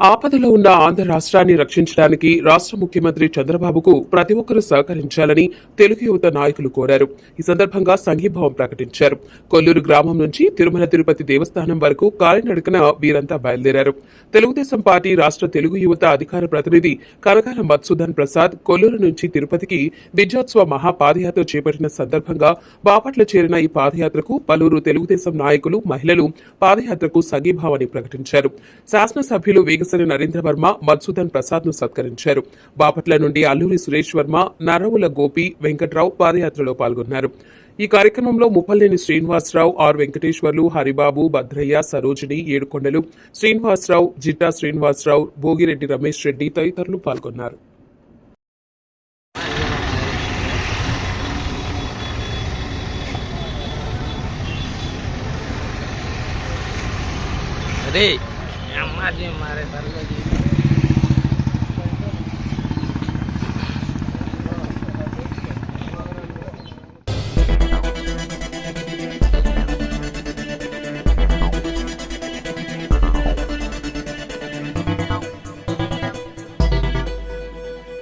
ఆపదలో ఉన్న ఆంధ్ర రాష్ట్రాన్ని రక్షించడానికి రాష్ట్ర ముఖ్యమంత్రి చంద్రబాబుకు ప్రతి ఒక్కరూ సహకరించాలని తెలుగు యువత నాయకులు కోరారు. ఈ సందర్భంగా సంఘీభావం ప్రకటించారు. కొల్లూరు గ్రామం నుంచి తిరుమల తిరుపతి దేవస్థానం వరకు కాలినడకన వీరంతా బయలుదేరారు. తెలుగుదేశం పార్టీ రాష్ట్ర తెలుగు యువత అధికార ప్రతినిధి కనకాల మధుసూదన్ ప్రసాద్ కొల్లూరు నుంచి తిరుపతికి విజయోత్సవ మహాపాదయాత్ర చేపట్టిన సందర్భంగా బాపట్ల చేరిన ఈ పాదయాత్రకు పలువురు తెలుగుదేశం నాయకులు, మహిళలు పాదయాత్రకు సంఘీభావాన్ని ప్రకటించారు. శాసనసభ్యులు వేగసరి నరేంద్ర వర్మ మధుసూదన్ ప్రసాద్ ను సత్కరించారు. బాపట్ల నుండి అల్లూరి సురేష్ వర్మ, నరవుల గోపి, వెంకట్రావు పాదయాత్రలో పాల్గొన్నారు. ఈ కార్యక్రమంలో ముప్పలేని శ్రీనివాసరావు, ఆర్ వెంకటేశ్వర్లు, హరిబాబు, భద్రయ్య, సరోజిని, ఏడుకొండలు, శ్రీనివాసరావు, జిట్టా శ్రీనివాసరావు, భోగిరెడ్డి రమేష్ రెడ్డి తదితరులు పాల్గొన్నారు. अरे मारे